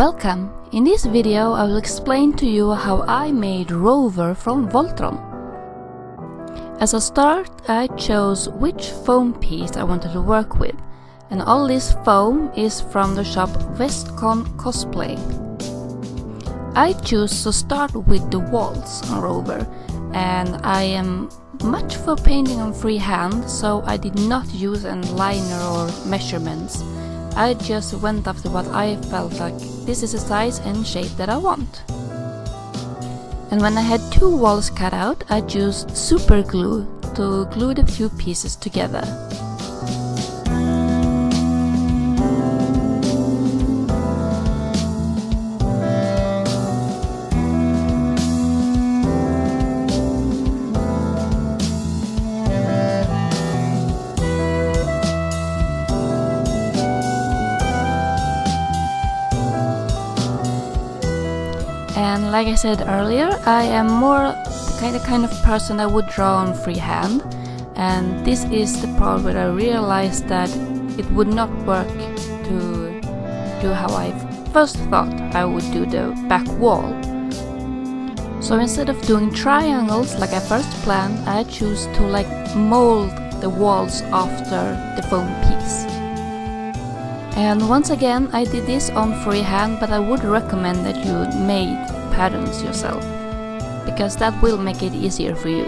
Welcome! In this video I will explain to you how I made Rover from Voltron. As a start I chose which foam piece I wanted to work with, and all this foam is from the shop Westcon-cosplay. I choose to start with the walls on Rover, and I am much for painting on freehand, so I did not use a liner or measurements. I just went after what I felt like this is the size and shape that I want. And when I had two walls cut out, I used super glue to glue the two pieces together. And like I said earlier, I am more the kind of person that would draw on freehand, and this is the part where I realized that it would not work to do how I first thought I would do the back wall. So instead of doing triangles like I first planned, I choose to mold the walls after the foam piece. And once again, I did this on freehand, but I would recommend that you made patterns yourself, because that will make it easier for you.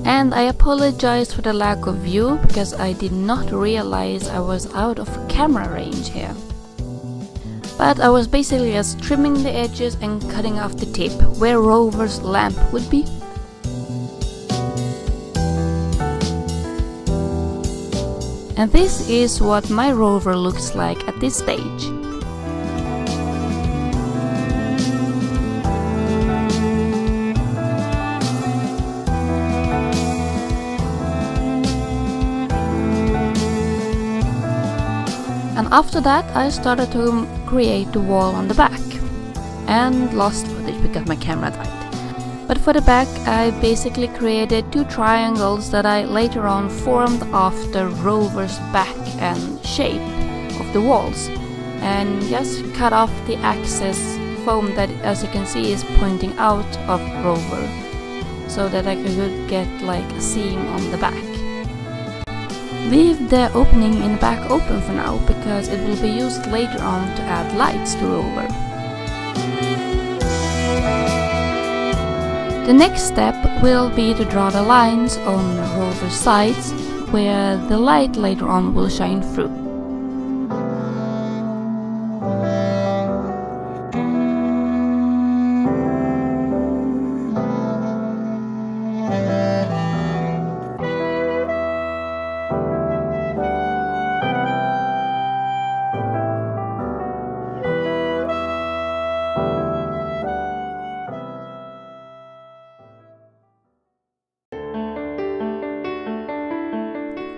And I apologize for the lack of view, because I did not realize I was out of camera range here. But I was basically just trimming the edges and cutting off the tip where Rover's lamp would be. And this is what my Rover looks like at this stage. And after that I started to create the wall on the back, and lost footage because my camera died. But for the back I basically created two triangles that I later on formed after Rover's back and shape of the walls, and just cut off the excess foam that, as you can see, is pointing out of Rover, so that I could get a seam on the back. Leave the opening in the back open for now, because it will be used later on to add lights to Rover. The next step will be to draw the lines on Rover's sides, where the light later on will shine through.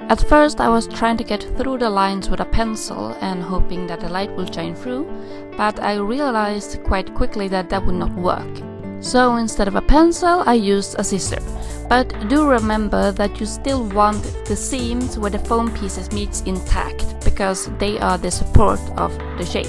At first I was trying to get through the lines with a pencil and hoping that the light will shine through, but I realized quite quickly that that would not work. So instead of a pencil I used a scissor. But do remember that you still want the seams where the foam pieces meet intact, because they are the support of the shape.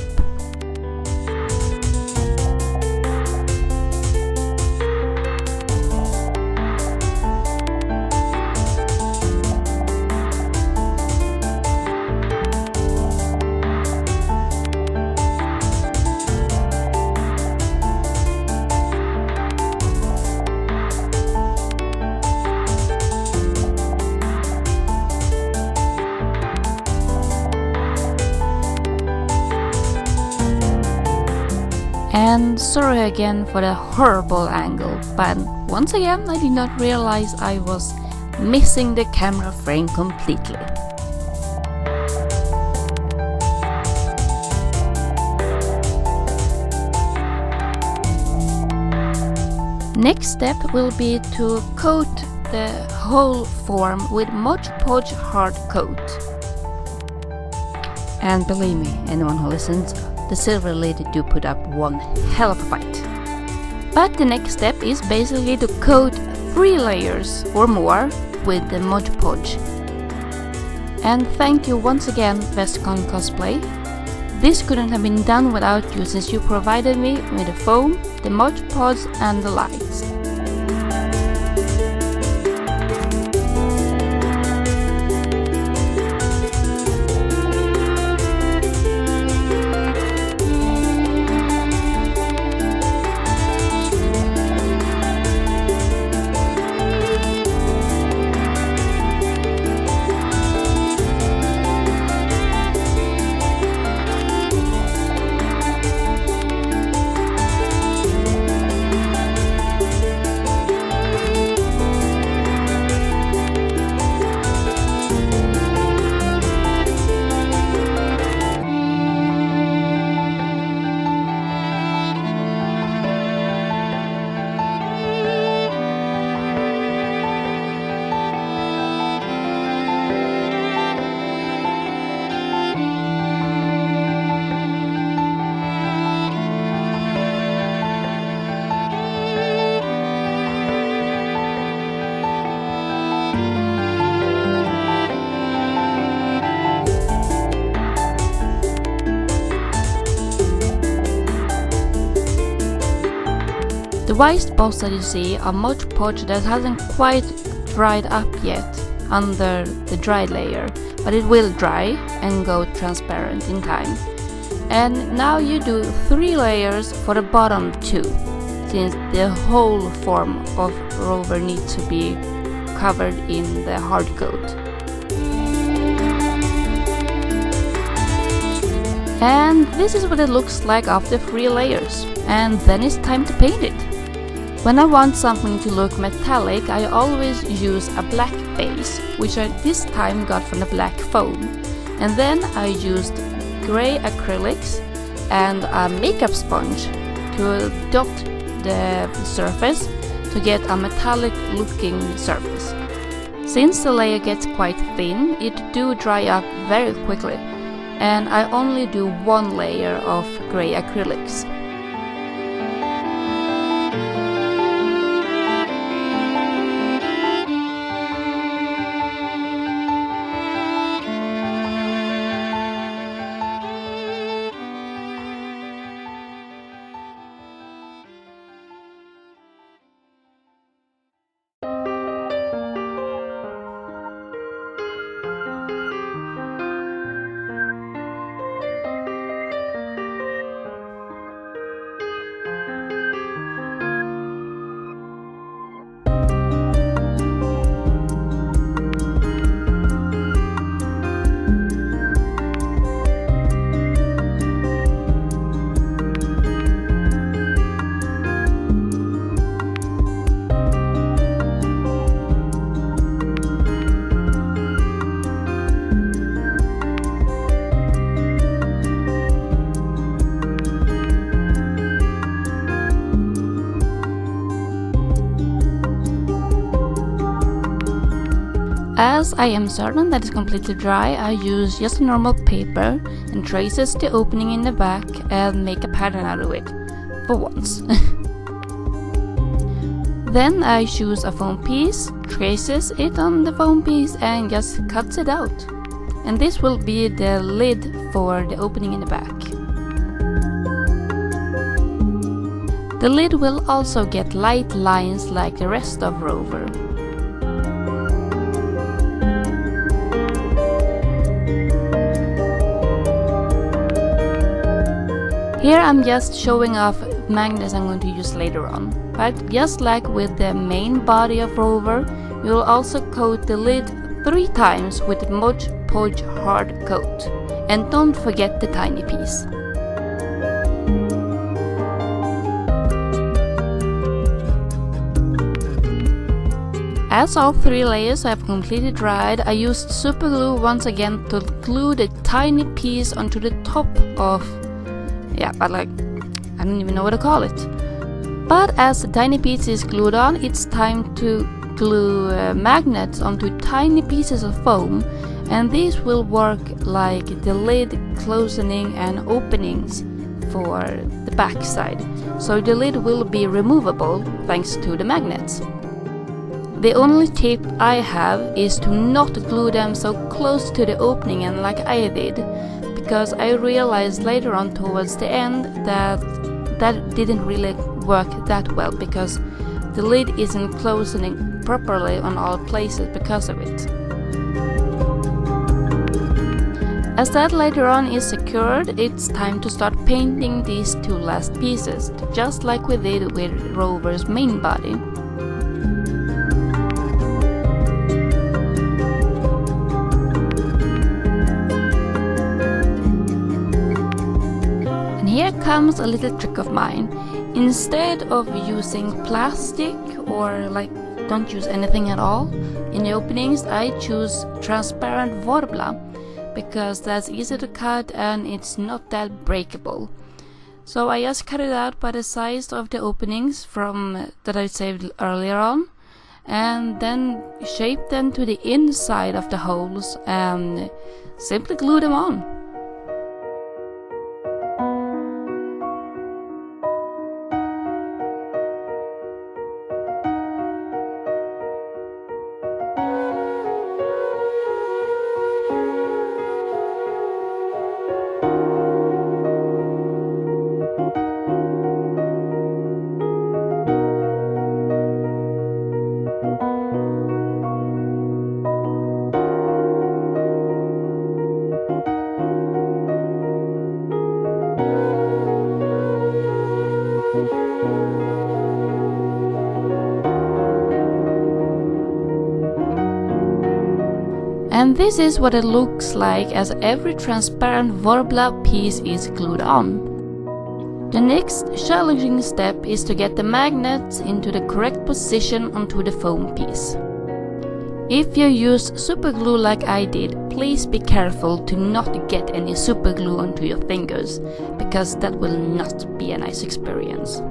And sorry again for the horrible angle, but once again I did not realize I was missing the camera frame completely. Next step will be to coat the whole form with ModPodge hard coat. And believe me, anyone who listens, the silver lady do put up one hell of a fight. But the next step is basically to coat 3 layers or more with the ModPodge. And thank you once again, westcon-cosplay. This couldn't have been done without you, since you provided me with the foam, the ModPodge and the lights. The white spots that you see are ModPodge that hasn't quite dried up yet under the dry layer, but it will dry and go transparent in time. And now you do 3 layers for the bottom 2, since the whole form of Rover needs to be covered in the hard coat. And this is what it looks like after 3 layers, and then it's time to paint it. When I want something to look metallic, I always use a black base, which I this time got from the black foam. And then I used grey acrylics and a makeup sponge to dot the surface to get a metallic looking surface. Since the layer gets quite thin, it do dry up very quickly, and I only do 1 layer of grey acrylics. As I am certain that it's completely dry, I use just a normal paper and traces the opening in the back and make a pattern out of it, for once. Then I choose a foam piece, traces it on the foam piece and just cuts it out. And this will be the lid for the opening in the back. The lid will also get light lines like the rest of Rover. Here I'm just showing off magnets I'm going to use later on, but just like with the main body of Rover, we will also coat the lid 3 times with ModPodge hard coat. And don't forget the tiny piece. As all 3 layers have completely dried, I used super glue once again to glue the tiny piece onto the top of, I don't even know what to call it. But as the tiny piece is glued on, it's time to glue magnets onto tiny pieces of foam, and these will work like the lid closing and openings for the back side. So the lid will be removable thanks to the magnets. The only tip I have is to not glue them so close to the opening and like I did, because I realized later on towards the end that didn't really work that well, because the lid isn't closing properly on all places because of it. As that later on is secured, it's time to start painting these two last pieces, just like we did with Rover's main body. And here comes a little trick of mine. Instead of using plastic or don't use anything at all in the openings, I choose transparent worbla, because that's easy to cut and it's not that breakable. So I just cut it out by the size of the openings from that I saved earlier on, and then shape them to the inside of the holes and simply glue them on. And this is what it looks like as every transparent worbla piece is glued on. The next challenging step is to get the magnets into the correct position onto the foam piece. If you use super glue like I did, please be careful to not get any super glue onto your fingers, because that will not be a nice experience.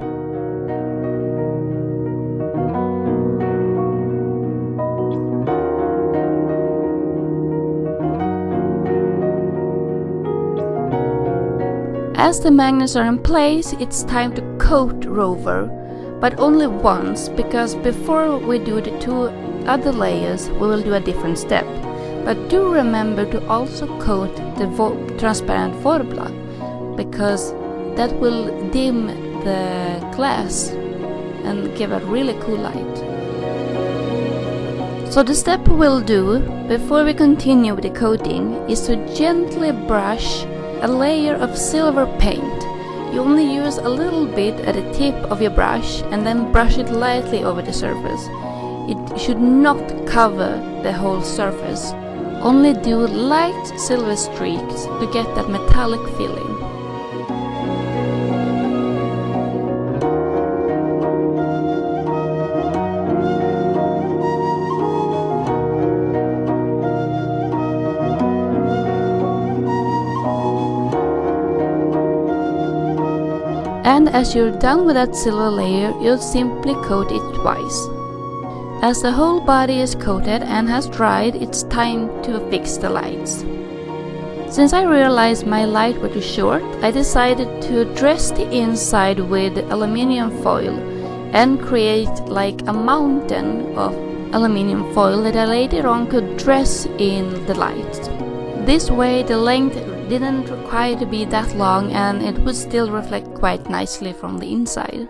As the magnets are in place, it's time to coat Rover, but only once, because before we do the two other layers we will do a different step. But do remember to also coat the transparent worbla, because that will dim the glass and give a really cool light. So the step we'll do before we continue with the coating is to gently brush a layer of silver paint. You only use a little bit at the tip of your brush and then brush it lightly over the surface. It should not cover the whole surface. Only do light silver streaks to get that metallic feeling. And as you're done with that silver layer, you'll simply coat it twice. As the whole body is coated and has dried, it's time to fix the lights. Since I realized my light were too short, I decided to dress the inside with aluminium foil and create like a mountain of aluminium foil that I later on could dress in the light. This way the length didn't require to be that long and it would still reflect quite nicely from the inside.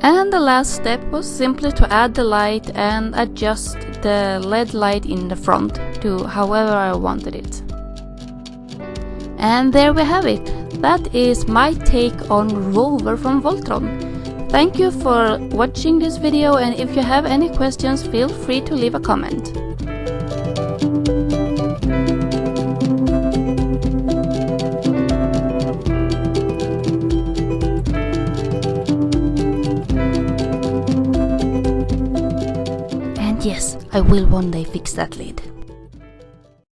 And the last step was simply to add the light and adjust the LED light in the front to however I wanted it. And there we have it. That is my take on Rover from Voltron. Thank you for watching this video, and if you have any questions, feel free to leave a comment. Yes, I will one day fix that lid.